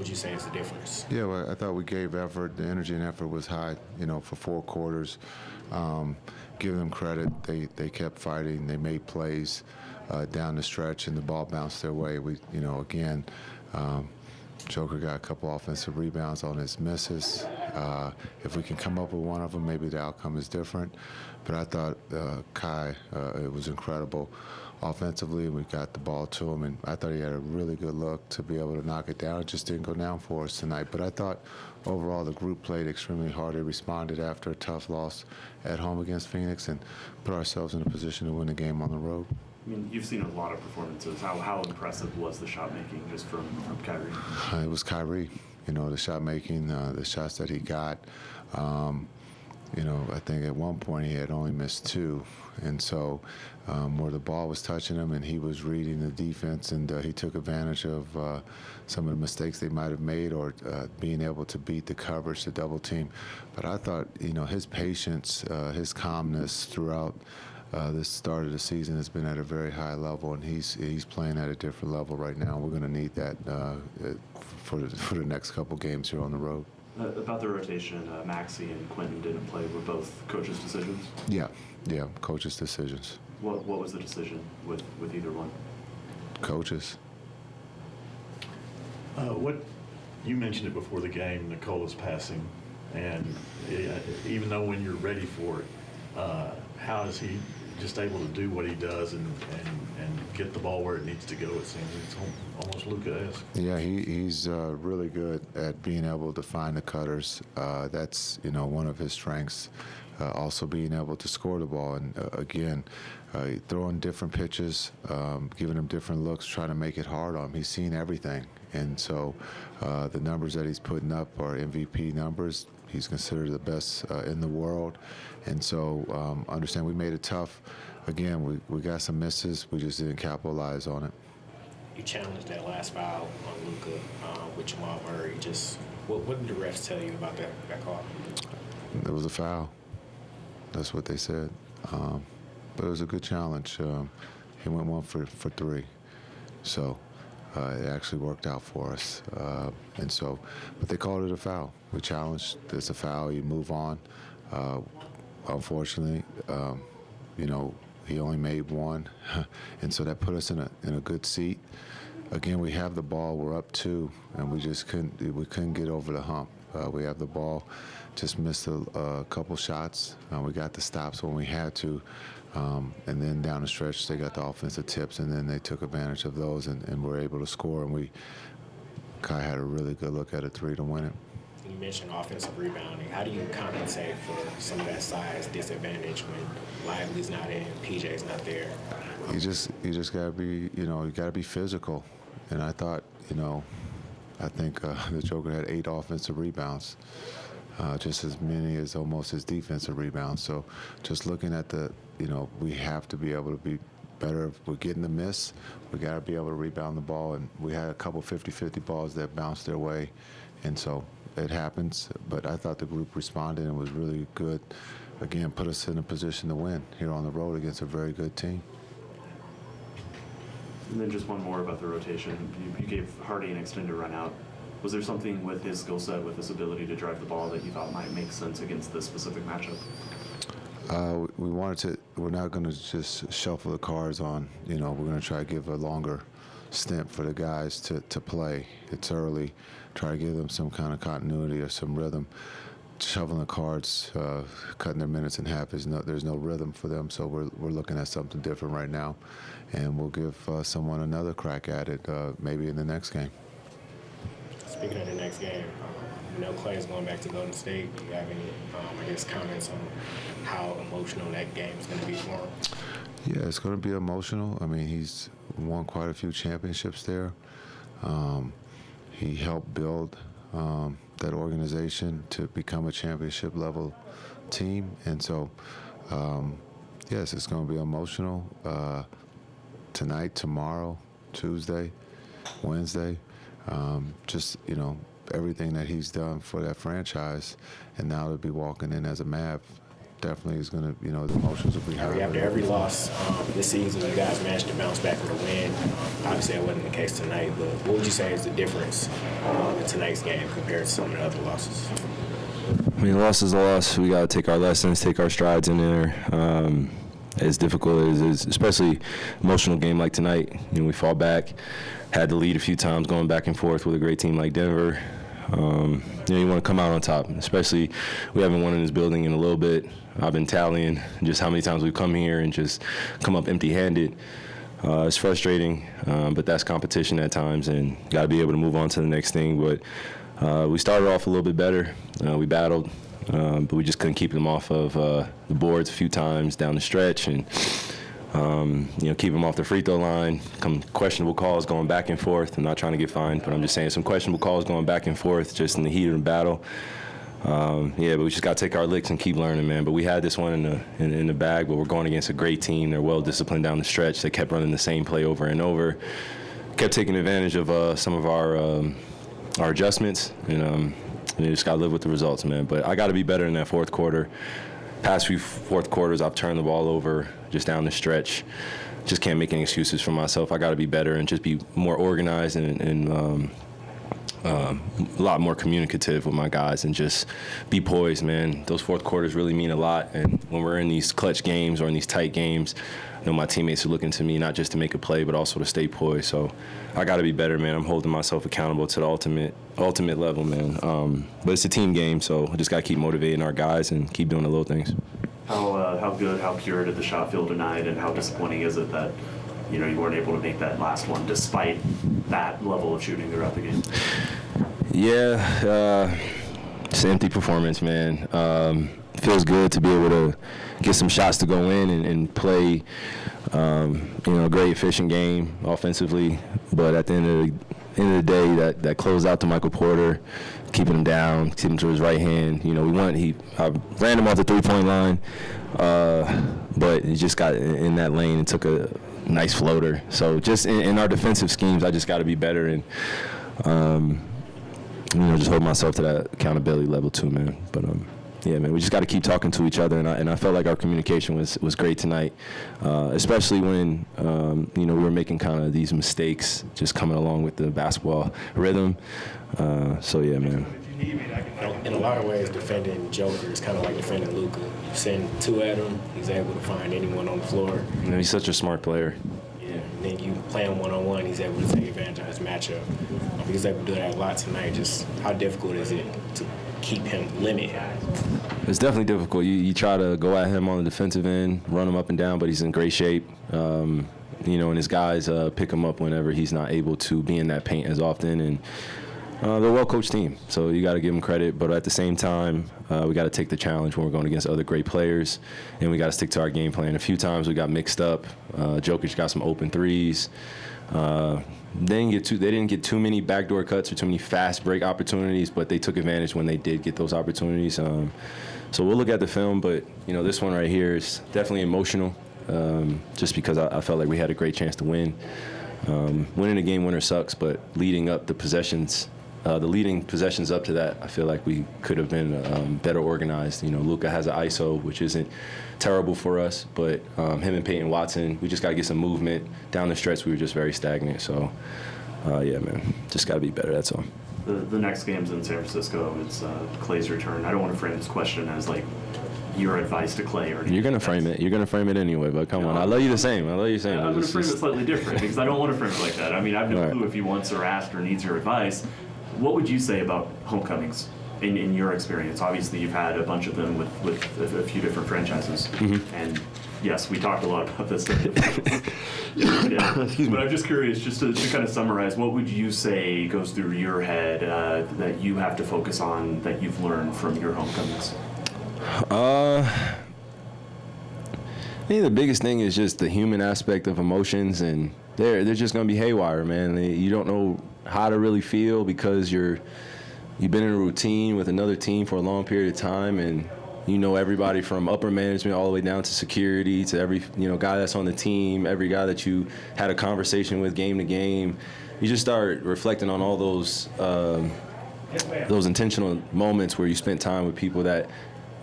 would you say is the difference? Yeah, well, I thought we gave effort. The energy and effort was high, for 4 quarters. Give them credit. They kept fighting. They made plays down the stretch, and the ball bounced their way. Again, Joker got a couple offensive rebounds on his misses. If we can come up with one of them, maybe the outcome is different. But I thought Kai, it was incredible. Offensively, we got the ball to him, and I thought he had a really good look to be able to knock it down. It just didn't go down for us tonight. But I thought overall the group played extremely hard. They responded after a tough loss at home against Phoenix and put ourselves in a position to win the game on the road. I mean, you've seen a lot of performances. How impressive was the shot making just from Kyrie? It was Kyrie. The shot making, the shots that he got. I think at one point he had only missed 2. And so where the ball was touching him and he was reading the defense, and he took advantage of some of the mistakes they might have made, or being able to beat the coverage, the double team. But I thought, his patience, his calmness throughout this start of the season has been at a very high level, and he's playing at a different level right now. We're going to need that for the next couple games here on the road. About the rotation, Maxey and Quentin didn't play. Were both coaches' decisions? Yeah, coaches' decisions. What was the decision with either one? Coaches. What you mentioned it before the game, Nicola's passing, and even though when you're ready for it, how is he just able to do what he does and get the ball where it needs to go? It seems it's almost Luka-esque. Yeah, he's really good at being able to find the cutters. That's one of his strengths. Also being able to score the ball, and again, throwing different pitches, giving him different looks, trying to make it hard on him. He's seen everything, and so the numbers that he's putting up are MVP numbers. He's considered the best in the world. And so understand we made it tough. Again, we got some misses. We just didn't capitalize on it. You challenged that last foul on Luka with Jamal Murray. Just what did the refs tell you about that call? It was a foul. That's what they said. But it was a good challenge. He went 1 for 3. So it actually worked out for us. But they called it a foul. We challenged. It's a foul. You move on. Unfortunately, he only made 1, and so that put us in a good seat. Again, we have the ball. We're up 2, and we just couldn't get over the hump. We have the ball. Just missed a couple shots. We got the stops when we had to, and then down the stretch they got the offensive tips, and then they took advantage of those and were able to score. And Kai had a really good look at a 3 to win it. You mentioned offensive rebounding. How do you compensate for some of that size disadvantage when Lively's not in, PJ's not there? You just gotta be, you gotta be physical. And I thought, I think the Joker had 8 offensive rebounds, just as many as almost his defensive rebounds. So just looking at we have to be able to be better. If we're getting the miss, we got to be able to rebound the ball. And we had a couple 50-50 balls that bounced their way. And so it happens. But I thought the group responded and was really good. Again, put us in a position to win here on the road against a very good team. And then just one more about the rotation. You gave Hardy an extended run out. Was there something with his skill set, with his ability to drive the ball, that you thought might make sense against this specific matchup? We're not going to just shuffle the cards on, we're going to try to give a longer stint for the guys to play. It's early. Try to give them some kind of continuity or some rhythm. Shuffling the cards, cutting their minutes in half, there's no rhythm for them, so we're looking at something different right now, and we'll give someone another crack at it maybe in the next game. Speaking of the next game, Klay is going back to Golden State. Do you have any, comments on how emotional that game is going to be for him? Yeah, it's going to be emotional. I mean, he's won quite a few championships there. He helped build that organization to become a championship-level team. And so, yes, it's going to be emotional tonight, tomorrow, Tuesday, Wednesday. Everything that he's done for that franchise, and now to be walking in as a Mav, definitely is going to, the emotions will be high. After every loss this season, you guys managed to bounce back with a win. Obviously, that wasn't the case tonight, but what would you say is the difference in tonight's game compared to some of the other losses? I mean, loss is a loss. We got to take our lessons, take our strides in there. As difficult as it is, especially emotional game like tonight, we fall back, had to lead a few times going back and forth with a great team like Denver. You want to come out on top, especially we haven't won in this building in a little bit. I've been tallying just how many times we've come here and just come up empty-handed. It's frustrating, but that's competition at times, and got to be able to move on to the next thing. But we started off a little bit better. We battled, but we just couldn't keep them off of the boards a few times down the stretch, and keep them off the free throw line. Some questionable calls going back and forth. I'm not trying to get fined, but I'm just saying some questionable calls going back and forth just in the heat of the battle. But we just got to take our licks and keep learning, man. But we had this one in the bag, but we're going against a great team. They're well-disciplined down the stretch. They kept running the same play over and over, kept taking advantage of some of our adjustments, and you just got to live with the results, man. But I got to be better in that fourth quarter. Past few fourth quarters, I've turned the ball over just down the stretch. Just can't make any excuses for myself. I got to be better and just be more organized and a lot more communicative with my guys and just be poised, man. Those fourth quarters really mean a lot. And when we're in these clutch games or in these tight games, I know my teammates are looking to me not just to make a play, but also to stay poised. So I got to be better, man. I'm holding myself accountable to the ultimate level, man. But it's a team game, so I just got to keep motivating our guys and keep doing the little things. How good, how pure did the shot feel tonight, and how disappointing is it that you weren't able to make that last one despite that level of shooting throughout the game? Yeah, it's an empty performance, man. Feels good to be able to get some shots to go in and play, a great efficient game offensively. But at the end of the day, that close out to Michael Porter, keeping him down, keeping him to his right hand. I ran him off the three-point line, but he just got in that lane and took a nice floater. So just in our defensive schemes, I just got to be better and just hold myself to that accountability level too, man. But man, we just got to keep talking to each other, and I felt like our communication was great tonight, especially when we were making kind of these mistakes, just coming along with the basketball rhythm. Man. In a lot of ways, defending Joker is kind of like defending Luka. You send two at him, he's able to find anyone on the floor. He's such a smart player. Yeah, and then you play him one-on-one, he's able to take advantage of his matchup. He was able to do that a lot tonight. Just how difficult is it to keep him, limit him? It's definitely difficult. You try to go at him on the defensive end, run him up and down, but he's in great shape. And his guys pick him up whenever he's not able to be in that paint as often. And they're a well-coached team, so you got to give them credit. But at the same time, we got to take the challenge when we're going against other great players, and we got to stick to our game plan. A few times we got mixed up. Jokic got some open threes. They didn't get too many backdoor cuts or too many fast break opportunities, but they took advantage when they did get those opportunities. So we'll look at the film, but this one right here is definitely emotional, just because I felt like we had a great chance to win. Winning a game winner sucks, but leading up the possessions, the leading possessions up to that, I feel like we could have been better organized. Luka has an ISO, which isn't terrible for us, but him and Peyton Watson, we just got to get some movement. Down the stretch, we were just very stagnant. So, man, just got to be better, that's all. The next game's in San Francisco. It's Klay's return. I don't want to frame this question as like your advice to Klay or you're gonna frame it. You're gonna frame it anyway. But come on, I love you the same. I'm gonna frame it slightly different because I don't want to frame it like that. I mean, I have no clue if he wants or asked or needs your advice. What would you say about homecomings in your experience? Obviously, you've had a bunch of them with a few different franchises, and yes, we talked a lot about this. But I'm just curious, just to kind of summarize, what would you say goes through your head that you have to focus on that you've learned from your homecomings? I think the biggest thing is just the human aspect of emotions, and they're just gonna be haywire, man. You don't know how to really feel because you've been in a routine with another team for a long period of time, and everybody from upper management all the way down to security to every guy that's on the team, every guy that you had a conversation with game to game. You just start reflecting on all those intentional moments where you spent time with people that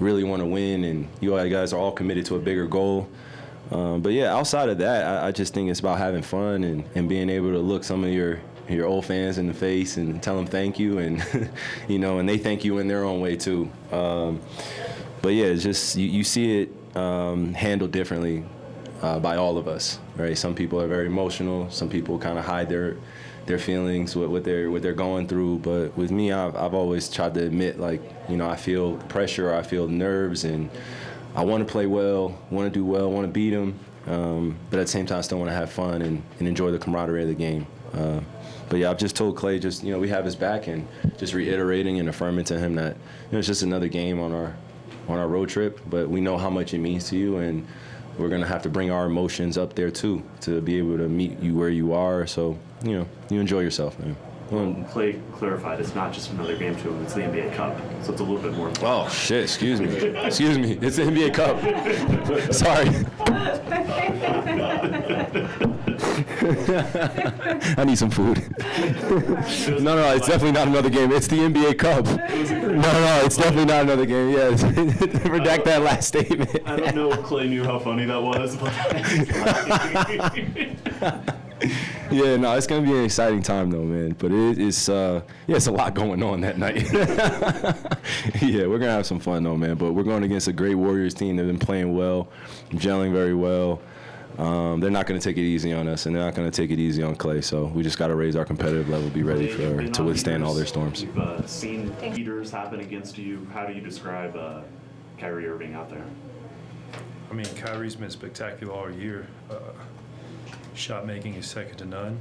really want to win, and you guys are all committed to a bigger goal. But yeah, outside of that, I just think it's about having fun and being able to look some of your old fans in the face and tell them thank you, and and they thank you in their own way too. But yeah, it's just you see it handled differently by all of us, right? Some people are very emotional. Some people kind of hide their feelings, what they're going through. But with me, I've always tried to admit, like, I feel pressure, I feel nerves, and I want to play well, want to do well, want to beat them. But at the same time, I still want to have fun and enjoy the camaraderie of the game. But yeah, I've just told Klay, just we have his back, and just reiterating and affirming to him that it's just another game on our road trip. But we know how much it means to you, and we're gonna have to bring our emotions up there too to be able to meet you where you are. So you enjoy yourself, man. Klay clarified it's not just another game to him, it's the NBA Cup. So it's a little bit more important. Oh, shit, excuse me. It's the NBA Cup. Sorry. I need some food. No, it's definitely not another game. It's the NBA Cup. No, it's definitely not another game. Yeah, redact that last statement. I don't know if Klay knew how funny that was, but yeah, no, it's gonna be an exciting time though, man. But it's a lot going on that night. Yeah, we're gonna have some fun though, man. But we're going against a great Warriors team. They've been playing well, gelling very well. They're not going to take it easy on us, and they're not going to take it easy on Klay. So we just got to raise our competitive level, be ready to withstand all their storms. You've seen heaters happen against you. How do you describe Kyrie Irving out there? I mean, Kyrie's been spectacular all year. Shot making is second to none.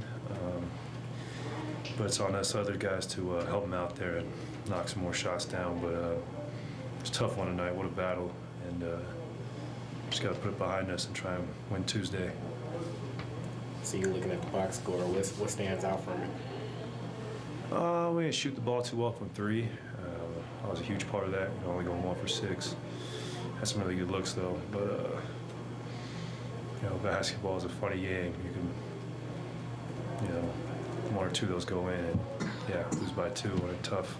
But it's on us other guys to help him out there and knock some more shots down. But it's a tough one tonight. What a battle. And just got to put it behind us and try and win Tuesday. So you're looking at the box score. What stands out from it? We didn't shoot the ball too well from three. I was a huge part of that. Only going 1 for 6. Had some really good looks though. But basketball is a funny game. You can, 1 or 2 of those go in, and lose by 2 in a tough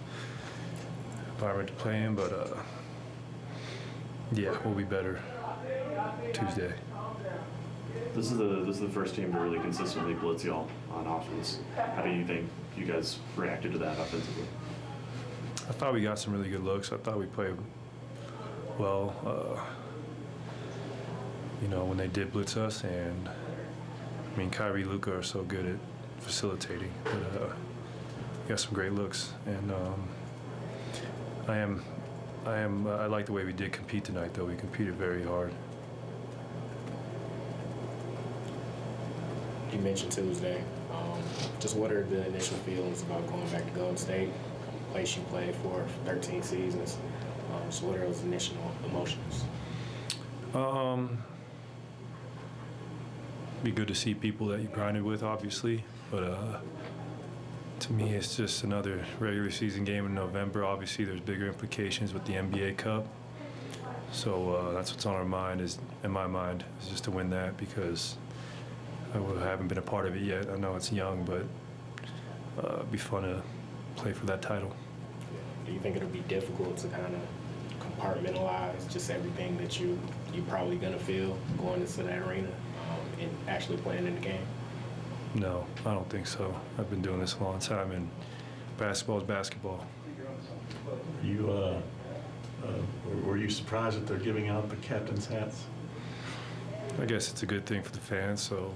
environment to play in. But we'll be better Tuesday. This is the first team to really consistently blitz y'all on offense. How do you think you guys reacted to that offensively? I thought we got some really good looks. I thought we played well. When they did blitz us, and Kyrie, Luka are so good at facilitating. But we got some great looks, and I like the way we did compete tonight, though. We competed very hard. You mentioned Tuesday. Just what are the initial feelings about going back to Golden State, a place you played for 13 seasons? So what are those initial emotions? Be good to see people that you grinded with, obviously, but to me, it's just another regular season game in November. Obviously, there's bigger implications with the NBA Cup, so that's what's on our mind. In my mind, is just to win that, because I haven't been a part of it yet. I know it's young, but it'd be fun to play for that title. Do you think it'll be difficult to kind of compartmentalize just everything that you're probably gonna feel going into that arena and actually playing in the game? No, I don't think so. I've been doing this a long time, and basketball is basketball. Were you surprised that they're giving out the captain's hats? I guess it's a good thing for the fans, so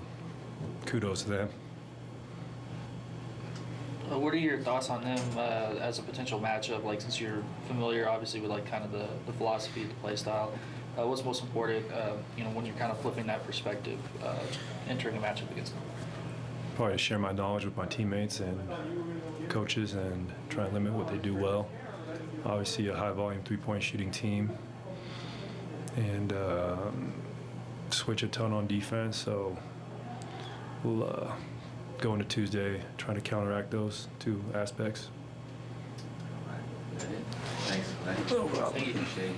kudos to them. What are your thoughts on them as a potential matchup? Like, since you're familiar, obviously, with like kind of the philosophy, the play style, what's most important, when you're kind of flipping that perspective, entering a matchup against them? Probably to share my knowledge with my teammates and coaches and try and limit what they do well. Obviously, a high-volume three-point shooting team, and switch a ton on defense. So we'll go into Tuesday trying to counteract those 2 aspects. Thanks. No problem. Thank you.